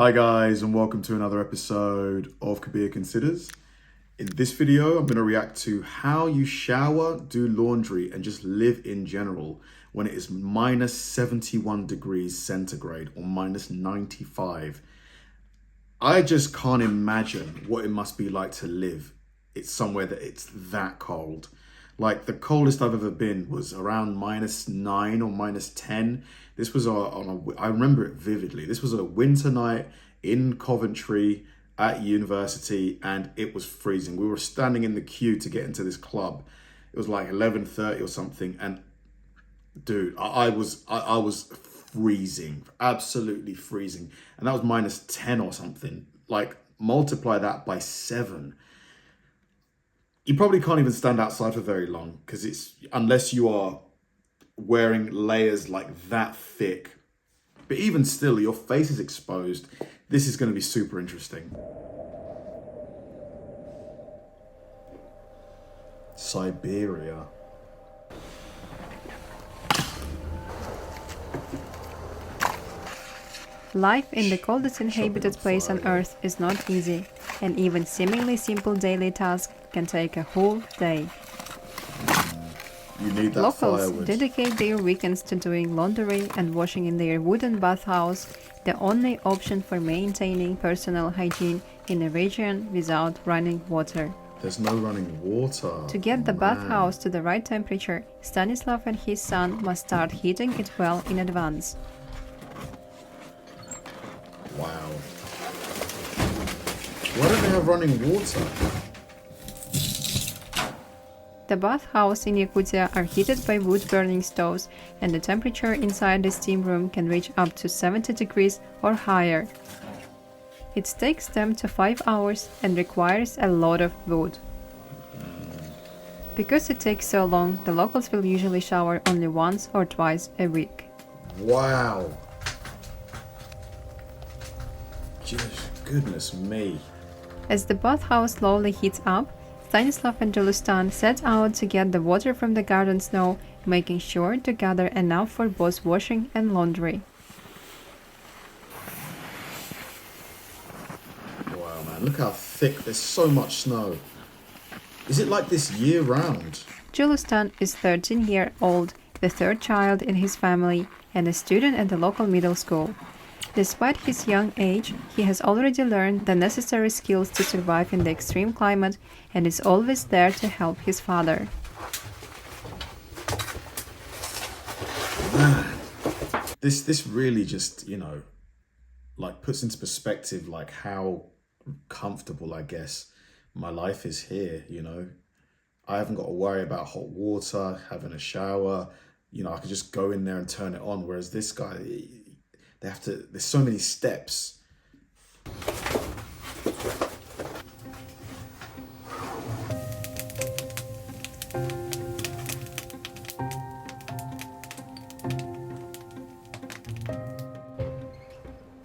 Hi guys, and welcome to another episode of Kabir Considers. In this video, I'm going to react to how you shower, do laundry, and just live in general when it is minus 71 degrees centigrade or minus 95. I just can't imagine what it must be like to live. It's somewhere that it's that cold. Like the coldest I've ever been was around -9 or -10. This was I remember it vividly. This was a winter night in Coventry at university and it was freezing. We were standing in the queue to get into this club. It was like 11:30 or something. And dude, I was freezing, absolutely freezing. And that was -10 or something. Like multiply that by 7. You probably can't even stand outside for very long because unless you are wearing layers like that thick. But even still, your face is exposed. This is going to be super interesting. Siberia. Life in the coldest inhabited place on Earth is not easy, and even seemingly simple daily tasks can take a whole day. You need that Locals firewood. dedicate their weekends to doing laundry and washing in their wooden bathhouse, the only option for maintaining personal hygiene in a region without running water. There's no running water. To get the Man. bathhouse to the right temperature, Stanislav and his son must start heating it well in advance. Wow. Why don't they have running water? The bathhouse in Yakutia are heated by wood-burning stoves, and the temperature inside the steam room can reach up to 70 degrees or higher. It takes them to 5 hours and requires a lot of wood. Because it takes so long, the locals will usually shower only once or twice a week. Wow. Just goodness me. As the bathhouse slowly heats up, Stanislav and Julustan set out to get the water from the garden snow, making sure to gather enough for both washing and laundry. Wow, man, look how thick. There's so much snow. Is it like this year round? Julustan is 13 years old, the third child in his family, and a student at the local middle school. Despite his young age, he has already learned the necessary skills to survive in the extreme climate and is always there to help his father. Man, this really just, like puts into perspective like how comfortable, I guess, my life is here, I haven't got to worry about hot water, having a shower, I could just go in there and turn it on, whereas this guy, there's so many steps.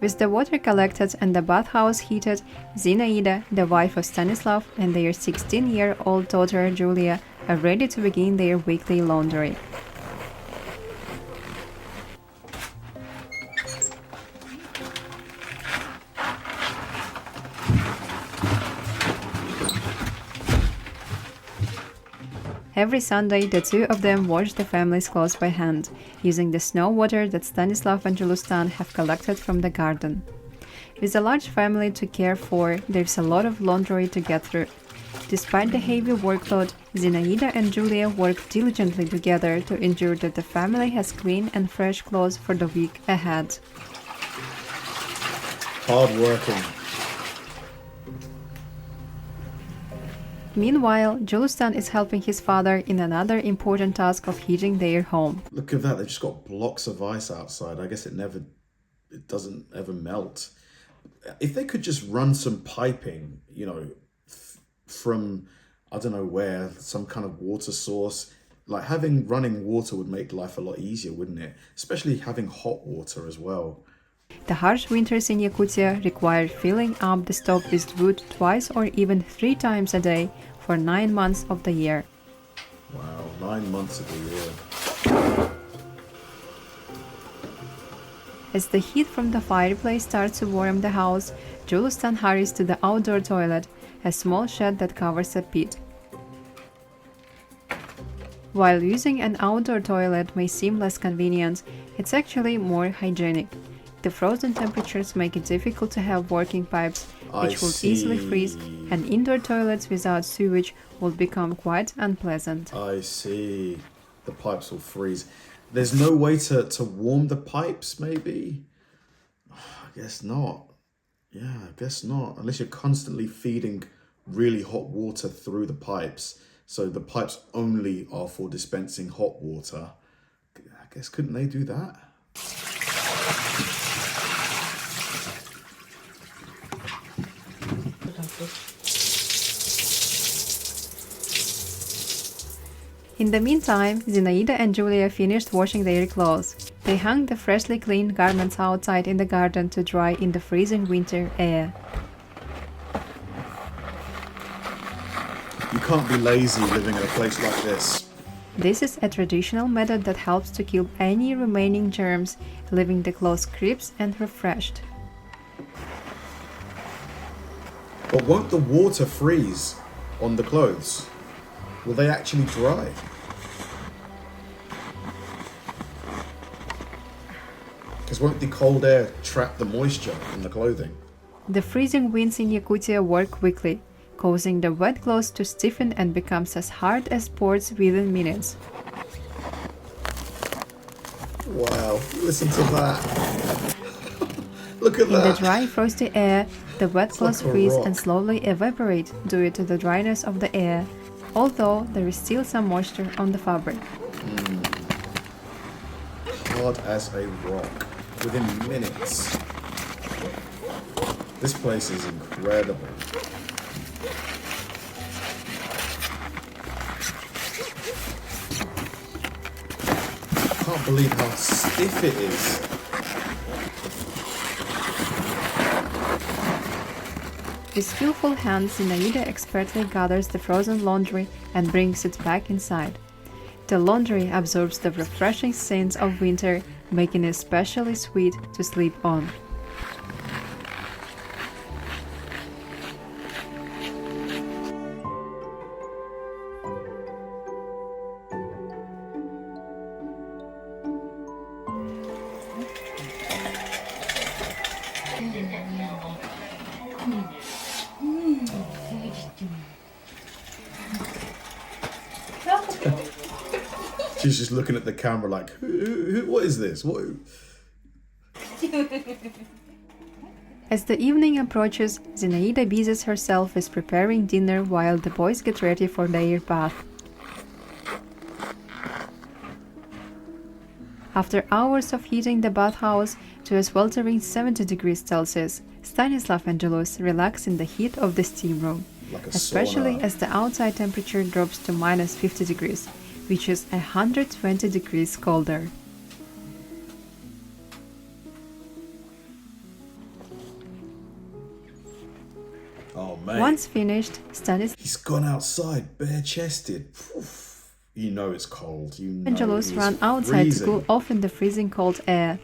With the water collected and the bathhouse heated, Zinaida, the wife of Stanislav, and their 16-year-old daughter Julia are ready to begin their weekly laundry. Every Sunday, the two of them wash the family's clothes by hand, using the snow water that Stanislav and Julustan have collected from the garden. With a large family to care for, there's a lot of laundry to get through. Despite the heavy workload, Zinaida and Julia work diligently together to ensure that the family has clean and fresh clothes for the week ahead. Hard working. Meanwhile, Julustan is helping his father in another important task of heating their home. Look at that, they've just got blocks of ice outside. I guess it doesn't ever melt. If they could just run some piping, from, I don't know where, some kind of water source, like having running water would make life a lot easier, wouldn't it? Especially having hot water as well. The harsh winters in Yakutia require filling up the stove with wood twice or even 3 times a day for 9 months of the year. Wow, 9 months of the year. As the heat from the fireplace starts to warm the house, Julustan hurries to the outdoor toilet, a small shed that covers a pit. While using an outdoor toilet may seem less convenient, it's actually more hygienic. The frozen temperatures make it difficult to have working pipes, which would easily freeze, and indoor toilets without sewage would become quite unpleasant. I see. The pipes will freeze. There's no way to warm the pipes, maybe? I guess not. Yeah, I guess not. Unless you're constantly feeding really hot water through the pipes. So the pipes only are for dispensing hot water. I guess, couldn't they do that? In the meantime, Zinaida and Julia finished washing their clothes. They hung the freshly cleaned garments outside in the garden to dry in the freezing winter air. You can't be lazy living in a place like this. This is a traditional method that helps to kill any remaining germs, leaving the clothes crisp and refreshed. But won't the water freeze on the clothes? Will they actually dry? Because won't the cold air trap the moisture in the clothing? The freezing winds in Yakutia work quickly, causing the wet clothes to stiffen and becomes as hard as boards within minutes. Wow, listen to that. Look at In that. the dry, frosty air, the wet clothes like a freeze rock. and slowly evaporate due to the dryness of the air, although there is still some moisture on the fabric. Hard as a rock. Within minutes. This place is incredible. I can't believe how stiff it is. With skillful hands, Zinaida expertly gathers the frozen laundry and brings it back inside. The laundry absorbs the refreshing scents of winter, making it especially sweet to sleep on. She's just looking at the camera like, what is this? What? As the evening approaches, Zinaida busies herself with preparing dinner while the boys get ready for their bath. After hours of heating the bathhouse to a sweltering 70 degrees Celsius, Stanislav and Julius relax in the heat of the steam room, Like a especially sauna. as the outside temperature drops to minus 50 degrees, which is 120 degrees colder. Oh man. Once finished, Stanislav He's gone outside bare-chested. Poof. You know it's cold. You know and Julius it's run outside freezing. to cool off in the freezing cold air.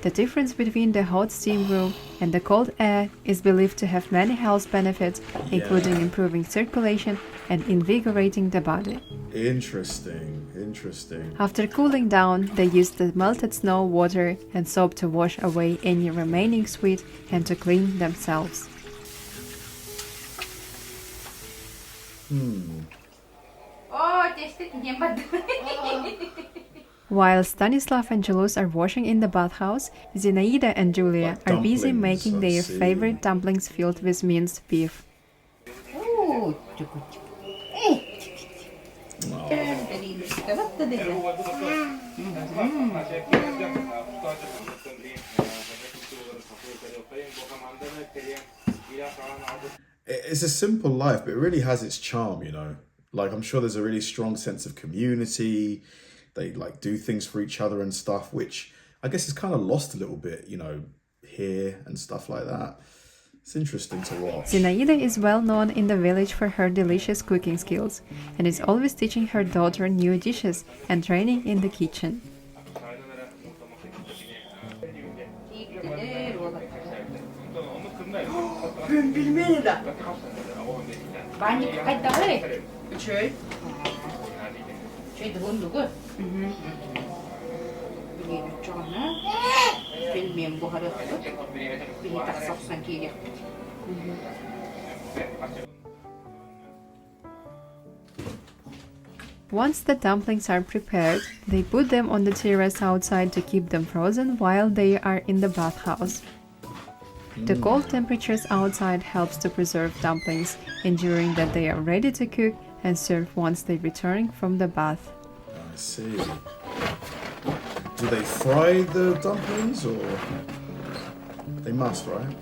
The difference between the hot steam room and the cold air is believed to have many health benefits, including improving circulation and invigorating the body. Interesting, interesting. After cooling down, they use the melted snow, water, and soap to wash away any remaining sweat and to clean themselves. While Stanislav and Julius are washing in the bathhouse, Zinaida and Julia Like are busy dumplings, making I their see. favorite dumplings filled with minced beef. It's a simple life, but it really has its charm, you know. Like, I'm sure there's a really strong sense of community. They like do things for each other and stuff, which I guess is kind of lost a little bit, you know, here and stuff like that. It's interesting to watch. Zinaida is well known in the village for her delicious cooking skills and is always teaching her daughter new dishes and training in the kitchen. 빌면이다. 많이 가까이다 그래. 그치? 저희도 누구? Bili Joanna. Bilmiyorum bu hareket. Bili taksaksan geliyor. Once the dumplings are prepared, they put them on the terrace outside to keep them frozen while they are in the bathhouse. The cold temperatures outside helps to preserve dumplings, ensuring that they are ready to cook and serve once they return from the bath. I see. Do they fry the dumplings or? They must, right?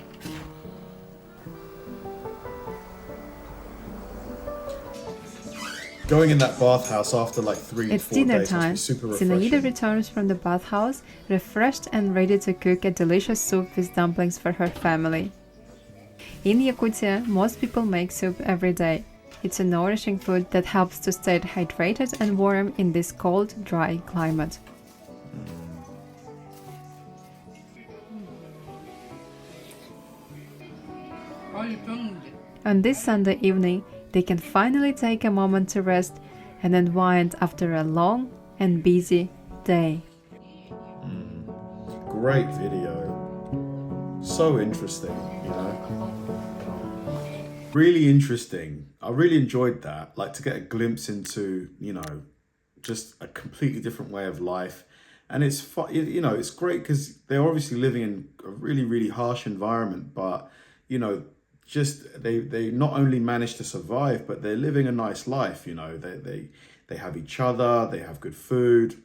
Going in that bathhouse after like 3 to It's 4 dinner days must be time. super refreshing. Zinaida returns from the bathhouse, refreshed and ready to cook a delicious soup with dumplings for her family. In Yakutia, most people make soup every day. It's a nourishing food that helps to stay hydrated and warm in this cold, dry climate. On this Sunday evening, they can finally take a moment to rest and unwind after a long and busy day. Great video. So interesting, you know. Really interesting. I really enjoyed that. Like to get a glimpse into, you know, just a completely different way of life. And it's fun, you know, it's great because they're obviously living in a really, really harsh environment, but, you know, just they not only manage to survive, but they're living a nice life. You know, they have each other, they have good food,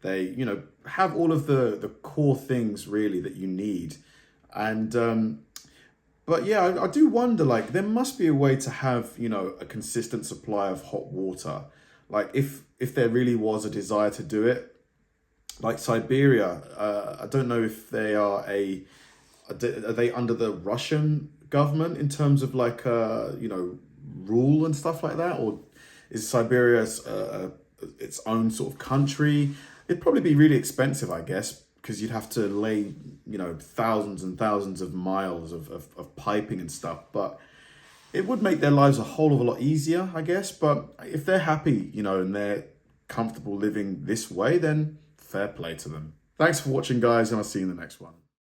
they, you know, have all of the core things really that you need. And but yeah, I do wonder, like, there must be a way to have, you know, a consistent supply of hot water. Like if there really was a desire to do it, like Siberia, I don't know if they are they under the Russian government in terms of like you know, rule and stuff like that, or is Siberia its own sort of country? It'd probably be really expensive, I guess, because you'd have to lay, you know, thousands and thousands of miles of piping and stuff. But it would make their lives a whole of a lot easier, I guess. But if they're happy, you know, and they're comfortable living this way, then fair play to them. Thanks for watching, guys, and I'll see you in the next one.